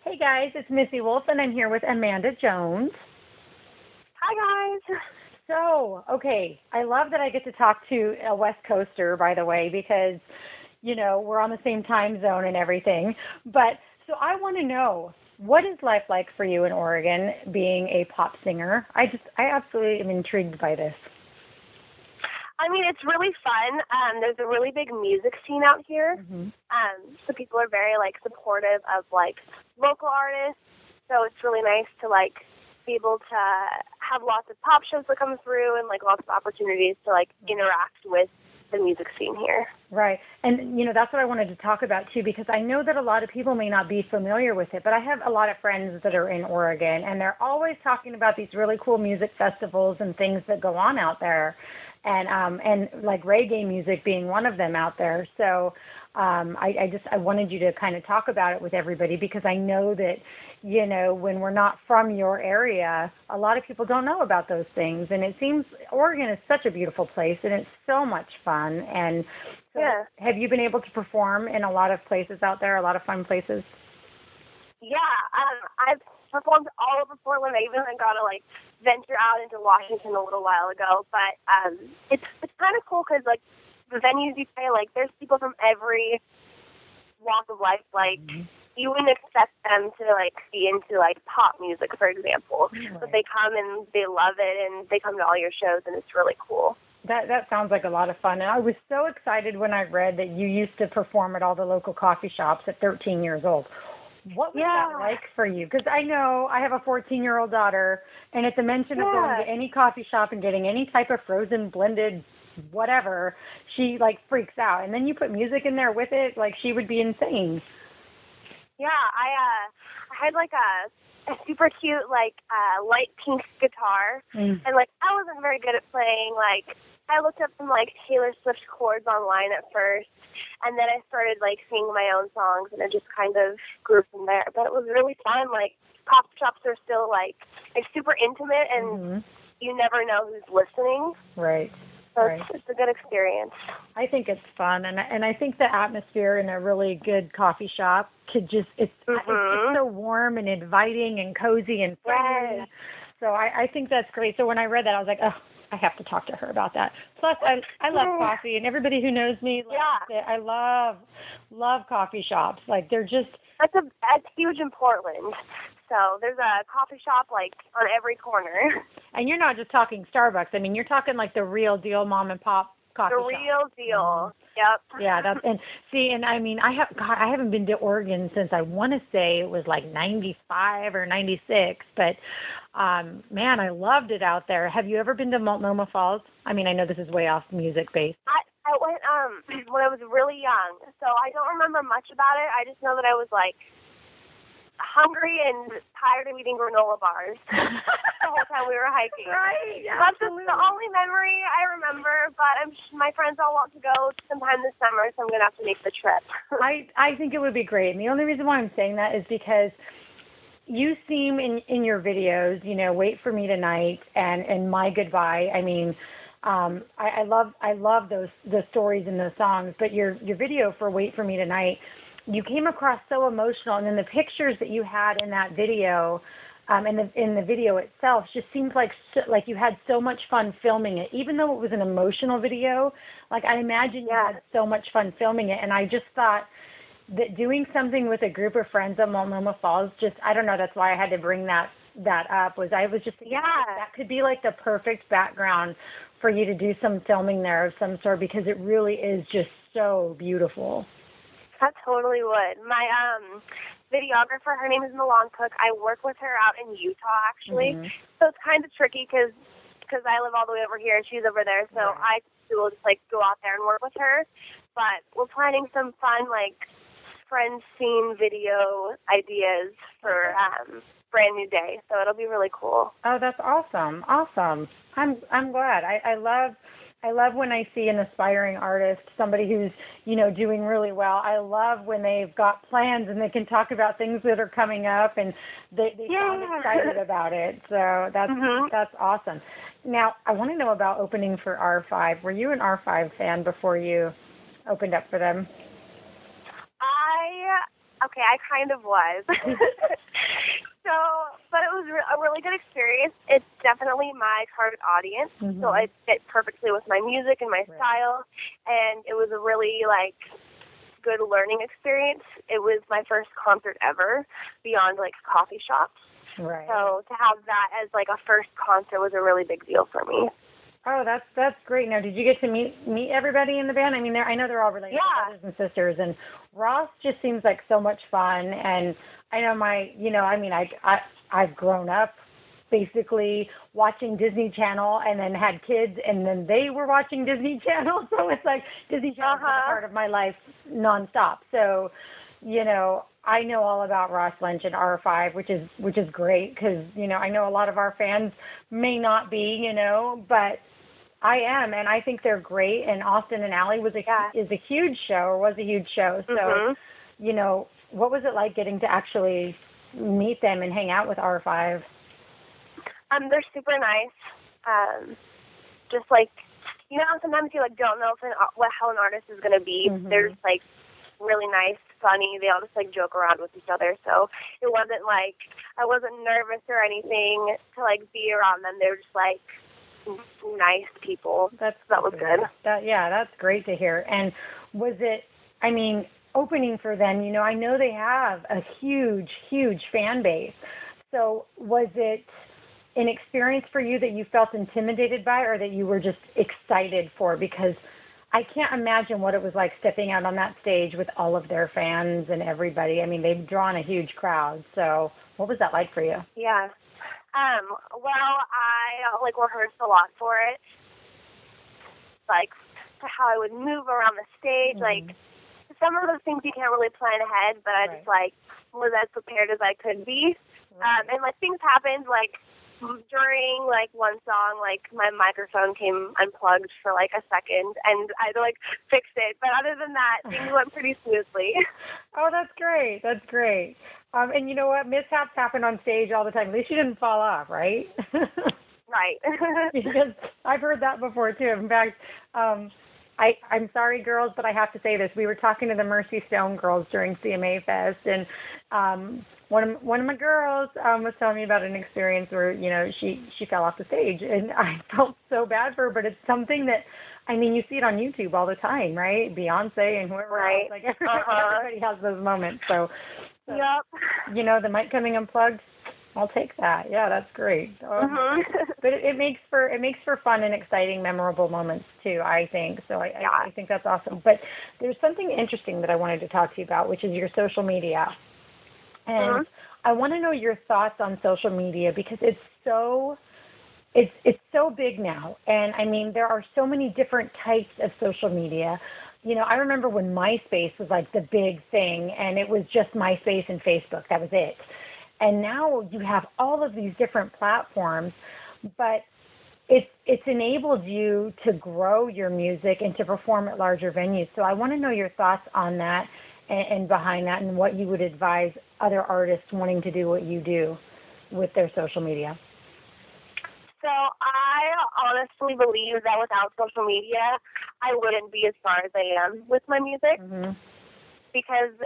Hey guys, it's Missy Wolf, and I'm here with Amanda Jones. Hi guys. So, okay, I love that I get to talk to a West Coaster, by the way, because, we're on the same time zone and everything. But, so I want to know, what is life like for you in Oregon being a pop singer? I absolutely am intrigued by this. I mean, it's really fun. There's a really big music scene out here. Mm-hmm. So people are very, supportive of, local artists. So it's really nice to, be able to have lots of pop shows that come through and, lots of opportunities to, interact with the music scene here. Right. And, that's what I wanted to talk about, too, because I know that a lot of people may not be familiar with it, but I have a lot of friends that are in Oregon, and they're always talking about these really cool music festivals and things that go on out there. And like reggae music being one of them out there. So I wanted you to kind of talk about it with everybody, because I know that, when we're not from your area, a lot of people don't know about those things. And it seems Oregon is such a beautiful place, and it's so much fun. And so yeah. Have you been able to perform in a lot of places out there, a lot of fun places? Yeah, I've performed all over Portland. I even got to venture out into Washington a little while ago. But it's kind of cool because the venues you play, there's people from every walk of life. Mm-hmm. You wouldn't expect them to be into pop music, for example. Right. But they come and they love it, and they come to all your shows, and it's really cool. That sounds like a lot of fun. And I was so excited when I read that you used to perform at all the local coffee shops at 13 years old. What was that like for you? Because I know I have a 14-year-old daughter, and at the mention of going to any coffee shop and getting any type of frozen, blended, whatever, she freaks out. And then you put music in there with it, she would be insane. Yeah, I had a super cute light pink guitar, and I wasn't very good at playing. I looked up some Taylor Swift chords online at first, and then I started singing my own songs, and it just kind of grew from there. But it was really fun. Coffee shops are still super intimate, and you never know who's listening. Right. So it's a good experience. I think it's fun, and I think the atmosphere in a really good coffee shop could just it's so warm and inviting and cozy and friendly. Yes. So I think that's great. So when I read that, I was like, oh, I have to talk to her about that. Plus, I love coffee, and everybody who knows me loves it. I love coffee shops. They're just that's huge in Portland. So there's a coffee shop on every corner. And you're not just talking Starbucks. I mean, you're talking the real deal mom and pop coffee shop. The real deal. Yep. Yeah, I haven't been to Oregon since I want to say it was 95 or 96, but man, I loved it out there. Have you ever been to Multnomah Falls? I mean, I know this is way off music based. I went when I was really young, so I don't remember much about it. I just know that I was hungry and tired of eating granola bars the whole time we were hiking. Right. That's just the only memory I remember, but my friends all want to go sometime this summer, so I'm going to have to make the trip. I think it would be great. And the only reason why I'm saying that is because you seem in your videos, Wait for Me Tonight and My Goodbye. I mean, I love the stories and the songs, but your video for Wait for Me Tonight, you came across so emotional, and then the pictures that you had in that video, in the video itself, just seems like you had so much fun filming it. Even though it was an emotional video, I imagine you had so much fun filming it, and I just thought that doing something with a group of friends at Multnomah Falls, I don't know, that's why I had to bring that up. I was just thinking that could be the perfect background for you to do some filming there of some sort, because it really is just so beautiful. That totally would. My videographer, her name is Milan Cook. I work with her out in Utah, actually. Mm-hmm. So it's kind of tricky because I live all the way over here and she's over there. So I will just go out there and work with her. But we're planning some fun friend scene video ideas for brand new day. So it'll be really cool. Oh, that's awesome! Awesome. I'm glad. I love when I see an aspiring artist, somebody who's, doing really well. I love when they've got plans and they can talk about things that are coming up, and they sound excited about it. So that's awesome. Now, I want to know about opening for R5. Were you an R5 fan before you opened up for them? I Okay, I kind of was. So, but it was a really good experience. It's definitely my target audience, so it fit perfectly with my music and my style, and it was a really, like, good learning experience. It was my first concert ever beyond, like, coffee shops. Right. So to have that as, like, a first concert was a really big deal for me. Oh, that's great. Now, did you get to meet everybody in the band? I mean, I know they're all related, brothers and sisters, and Ross just seems like so much fun. And I know I've grown up basically watching Disney Channel, and then had kids, and then they were watching Disney Channel, so it's like Disney Channel is a part of my life nonstop. So, I know all about Ross Lynch and R5, which is great, because I know a lot of our fans may not be, but I am, and I think they're great. And Austin and Allie is a huge show, or was a huge show. So, what was it like getting to actually meet them and hang out with R5? They're super nice. Just like, sometimes you don't know how an artist is going to be. They're just like really nice, funny. They all just like joke around with each other. So it wasn't like I wasn't nervous or anything to like be around them. They were just like nice people. That was good. That's great to hear. And was it, opening for them, I know they have a huge, huge fan base. So was it an experience for you that you felt intimidated by, or that you were just excited for? Because I can't imagine what it was like stepping out on that stage with all of their fans and everybody. They've drawn a huge crowd. So what was that like for you? Yeah. Well, I rehearsed a lot for it. Like how I would move around the stage. Like some of those things you can't really plan ahead, but I just was as prepared as I could be. And things happened during one song, my microphone came unplugged for a second, and I had to fix it. But other than that, things went pretty smoothly. Oh, that's great. That's great. And you know what? Mishaps happen on stage all the time. At least you didn't fall off, right? Right. Because I've heard that before too. In fact, I'm sorry, girls, but I have to say this. We were talking to the Mercy Stone girls during CMA Fest, and one of my girls was telling me about an experience where she fell off the stage, and I felt so bad for her. But it's something that you see it on YouTube all the time, right? Beyonce and whoever else, everybody has those moments. So yep. The mic coming unplugged. I'll take that. Yeah, that's great. But it makes for fun and exciting, memorable moments too, I think. So I think that's awesome. But there's something interesting that I wanted to talk to you about, which is your social media. And I want to know your thoughts on social media, because it's so big now. And there are so many different types of social media. I remember when MySpace was the big thing, and it was just MySpace and Facebook. That was it. And now you have all of these different platforms, but it's enabled you to grow your music and to perform at larger venues. So I want to know your thoughts on that and behind that, and what you would advise other artists wanting to do what you do with their social media. So I honestly believe that without social media, I wouldn't be as far as I am with my music, because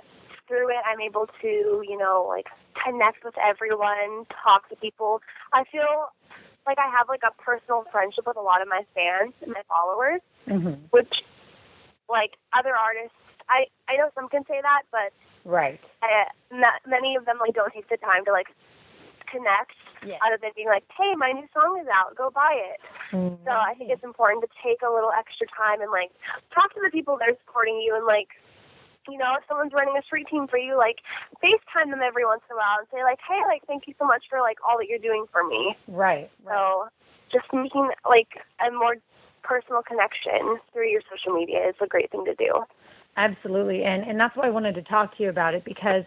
through it, I'm able to, connect with everyone, talk to people. I feel like I have a personal friendship with a lot of my fans and my followers, which other artists, I know some can say that, but many of them don't take the time to connect, other than being hey, my new song is out, go buy it. So I think it's important to take a little extra time and talk to the people that are supporting you, and if someone's running a street team for you, FaceTime them every once in a while and say, hey, thank you so much for, all that you're doing for me. Right. So just making, a more personal connection through your social media is a great thing to do. Absolutely. And that's why I wanted to talk to you about it, because,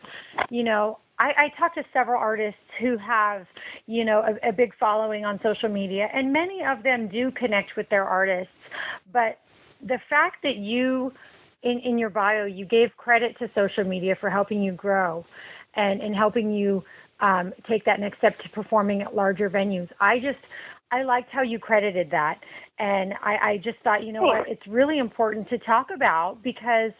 I talked to several artists who have, a big following on social media, and many of them do connect with their artists. But the fact that you, in your bio, you gave credit to social media for helping you grow and helping you take that next step to performing at larger venues. I liked how you credited that. And I just thought, you know what, it's really important to talk about, because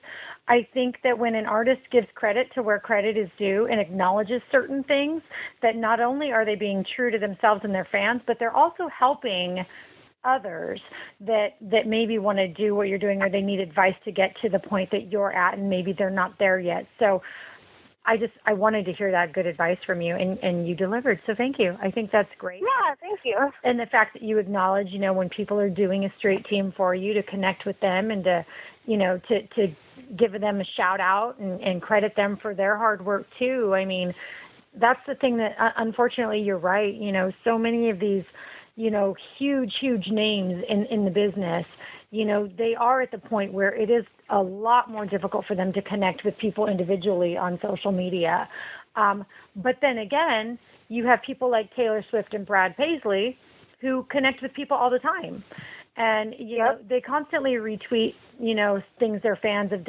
I think that when an artist gives credit to where credit is due and acknowledges certain things, that not only are they being true to themselves and their fans, but they're also helping others that maybe want to do what you're doing, or they need advice to get to the point that you're at, and maybe they're not there yet. So I wanted to hear that good advice from you, and you delivered. So thank you. I think that's great. Yeah, thank you. And the fact that you acknowledge, you know, when people are doing a straight team for you, to connect with them and to, you know, to give them a shout out and credit them for their hard work too. I mean, that's the thing that, unfortunately, you're right. You know, so many of these, you know, huge names in the business, you know, they are at the point where it is a lot more difficult for them to connect with people individually on social media. But then again, you have people like Taylor Swift and Brad Paisley who connect with people all the time. And, you know, they constantly retweet, you know, things their fans have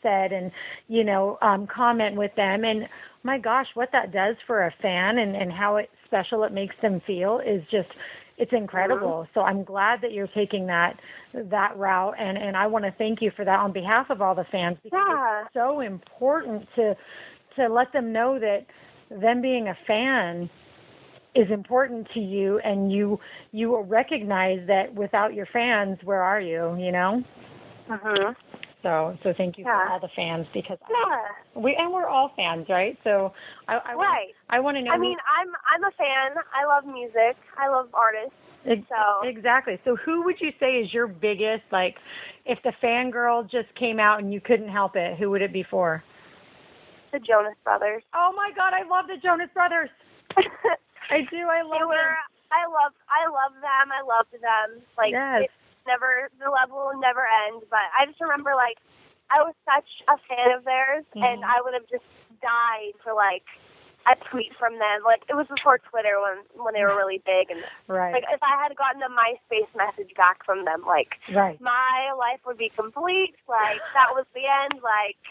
said, and, you know, comment with them. And my gosh, what that does for a fan and how special it makes them feel is just, it's incredible. So I'm glad that you're taking that route, and I want to thank you for that on behalf of all the fans, because it's so important to let them know that them being a fan is important to you, and you will recognize that without your fans, where are you? You know. So thank you for all the fans, because we're all fans, right? So I want to know. I mean, I'm a fan. I love music. I love artists. Exactly. So who would you say is your biggest, like, if the fangirl just came out and you couldn't help it, who would it be for? The Jonas Brothers. Oh my God, I love the Jonas Brothers. I do. I love them. I love them. I loved them. Like, yes. The love will never end. But I just remember, like, I was such a fan of theirs, and I would have just died for, like, a tweet from them. Like, it was before Twitter when they were really big, and like, if I had gotten a MySpace message back from them, like, my life would be complete. Like, that was the end. Like,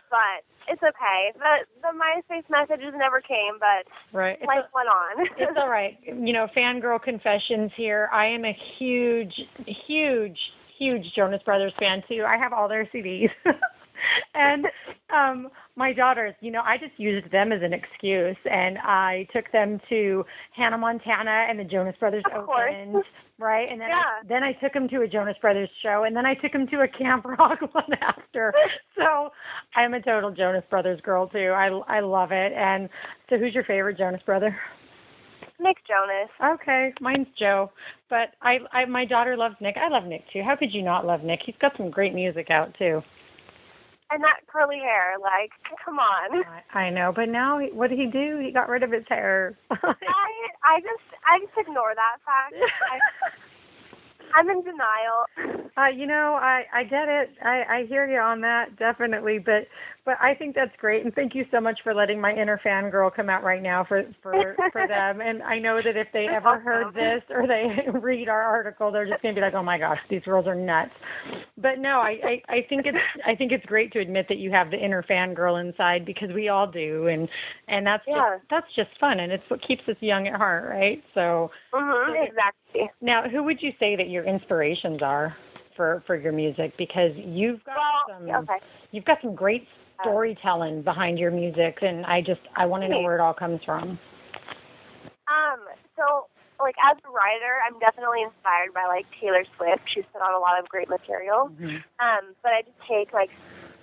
but it's okay. The MySpace messages never came, but life went on. It's all right. You know, fangirl confessions here. I am a huge Jonas Brothers fan too. I have all their CDs. And my daughters, you know, I just used them as an excuse, and I took them to Hannah Montana and the Jonas Brothers opened, right? And then I took them to a Jonas Brothers show, and then I took them to a Camp Rock one after. So I'm a total Jonas Brothers girl too. I love it. And so, who's your favorite Jonas brother? Nick Jonas. Okay, mine's Joe. But my daughter loves Nick. I love Nick too. How could you not love Nick? He's got some great music out too. And that curly hair, like, come on. I know, but now what did he do? He got rid of his hair. I just ignore that fact. I'm in denial. You know, I get it. I hear you on that, definitely. But I think that's great, and thank you so much for letting my inner fangirl come out right now for them. And I know that if they ever heard this or they read our article, they're just going to be like, oh my gosh, these girls are nuts. But no, I think it's great to admit that you have the inner fangirl inside, because we all do, and that's just fun, and it's what keeps us young at heart, right? So exactly. Now, who would you say that your inspirations are for your music? Because you've got some great storytelling behind your music, and I want to know where it all comes from. So, like, as a writer, I'm definitely inspired by, like, Taylor Swift. She's put out a lot of great material. But I just take, like,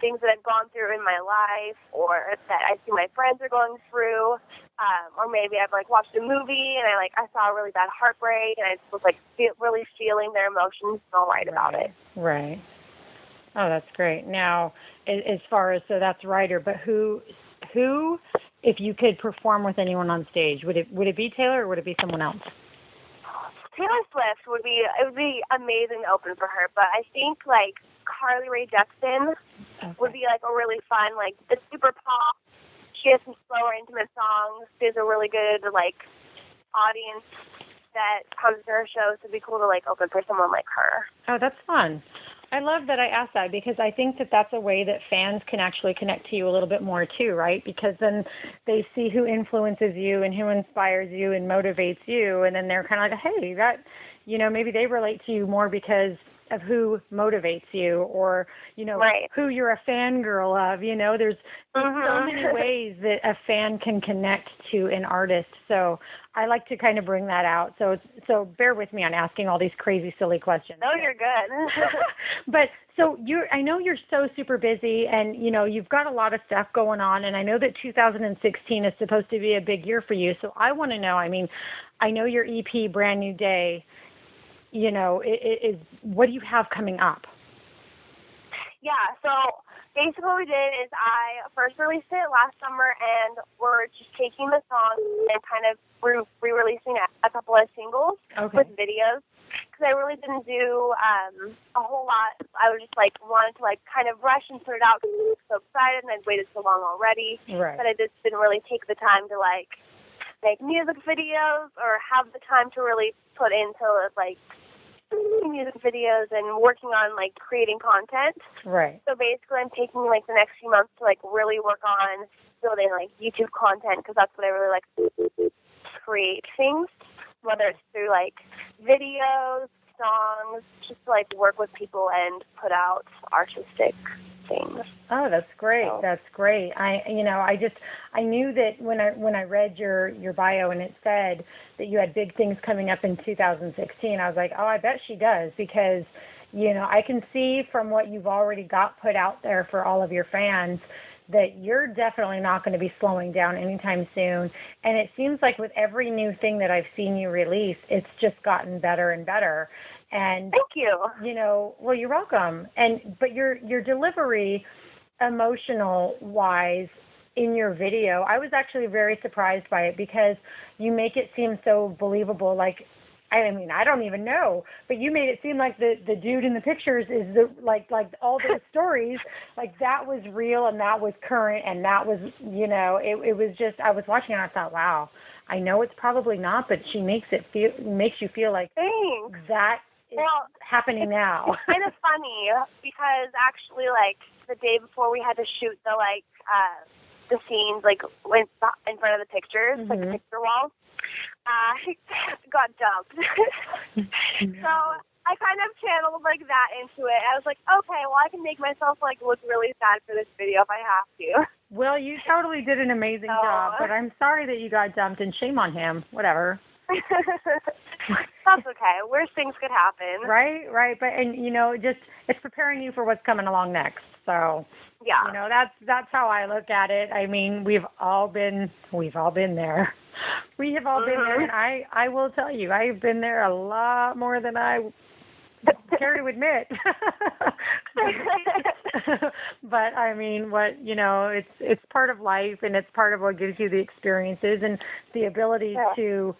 things that I've gone through in my life, or that I see my friends are going through, or maybe I've, like, watched a movie and I saw a really bad heartbreak, and I just was, like, really feeling their emotions, and I'll write about it. Right. Oh, that's great. Now, as far as, so that's writer, but who, if you could perform with anyone on stage, would it be Taylor, or would it be someone else? Taylor Swift would be amazing to open for her, but I think, like, Carly Rae Jepsen would be, like, a really fun, like, it's super pop. She has some slower, intimate songs. She has a really good, like, audience that comes to her shows. It'd be cool to, like, open for someone like her. Oh, that's fun. I love that I asked that because I think that that's a way that fans can actually connect to you a little bit more too, right? Because then they see who influences you and who inspires you and motivates you, and then they're kind of like, hey, that, maybe they relate to you more because of who motivates you or, right. who you're a fangirl of. There's so many ways that a fan can connect to an artist. So I like to kind of bring that out. So bear with me on asking all these crazy, silly questions. No, you're good. But so I know you're so super busy and, you've got a lot of stuff going on. And I know that 2016 is supposed to be a big year for you. So I want to know, I know your EP, Brand New Day, is what do you have coming up? Yeah, so basically what we did is I first released it last summer, and we're just taking the song and kind of re-releasing a couple of singles with videos, because I really didn't do a whole lot. I was just wanted to kind of rush and put it out because I was so excited and I'd waited so long already, but I just didn't really take the time to make music videos or have the time to really put into music videos and working on creating content. Right. So basically I'm taking the next few months to really work on building YouTube content, because that's what I really like to do, create things, whether it's through videos, songs, just to work with people and put out artistic things. Oh, that's great. So. That's great. I knew that when I read your bio and it said that you had big things coming up in 2016, I was like, oh, I bet she does, because, I can see from what you've already got put out there for all of your fans that you're definitely not going to be slowing down anytime soon. And it seems like with every new thing that I've seen you release, it's just gotten better and better. And thank you. Well, you're welcome. But your delivery, emotional wise, in your video, I was actually very surprised by it, because you make it seem so believable. I don't even know, but you made it seem like the dude in the pictures is like all those stories, that was real and that was current and that was, it was just, I was watching and I thought, wow, I know it's probably not, but she makes you feel like thanks. That is happening now. It's kind of funny because actually the day before we had to shoot the scenes in front of the pictures, the picture wall, I got dumped. So I kind of channeled that into it. I was like, okay, well I can make myself look really sad for this video if I have to. Well, you totally did an amazing job, but I'm sorry that you got dumped, and shame on him. Whatever. That's okay. Worse things could happen. Right. But it's preparing you for what's coming along next. So yeah, that's how I look at it. We've all been there. We have all been there, and I will tell you, I've been there a lot more than I care to admit. But it's part of life, and it's part of what gives you the experiences and the ability to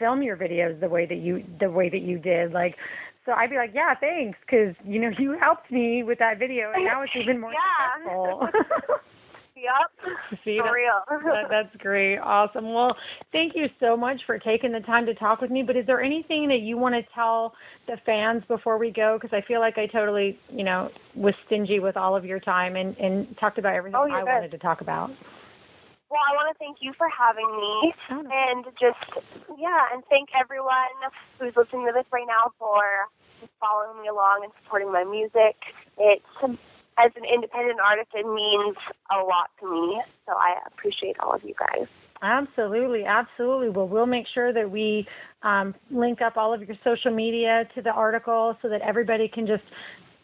film your videos the way that you did. So I'd be like, yeah, thanks, because you helped me with that video, and now it's even more successful. Yep. See, for real. That's great. Awesome. Well, thank you so much for taking the time to talk with me. But is there anything that you want to tell the fans before we go? Because I feel like I totally, was stingy with all of your time and talked about everything I wanted to talk about. Well, I want to thank you for having me, and and thank everyone who's listening to this right now for following me along and supporting my music. As an independent artist, it means a lot to me, so I appreciate all of you guys. Absolutely. Well, we'll make sure that we link up all of your social media to the article so that everybody can just,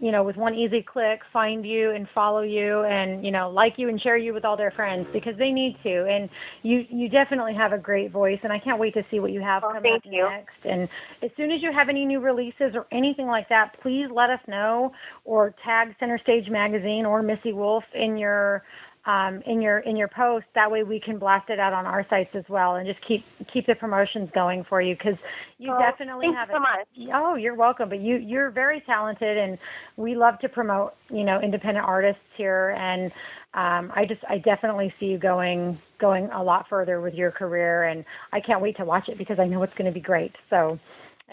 with one easy click, find you and follow you and, like you and share you with all their friends, because they need to. And you definitely have a great voice, and I can't wait to see what you have coming up next. And as soon as you have any new releases or anything like that, please let us know, or tag Center Stage Magazine or Missy Wolf in your post. That way we can blast it out on our sites as well, and just keep the promotions going for you, because you definitely have it. Thank you so much. Oh, you're welcome. But you're very talented, and we love to promote independent artists here, and I definitely see you going a lot further with your career, and I can't wait to watch it because I know it's going to be great. So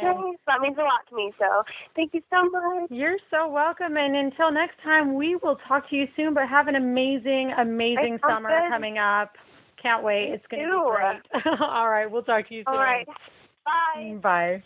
Thanks. That means a lot to me. So thank you so much. You're so welcome. And until next time, we will talk to you soon. But have an amazing, amazing summer coming up. Can't wait. It's going to be great. All right. We'll talk to you soon. All right. Bye. Bye.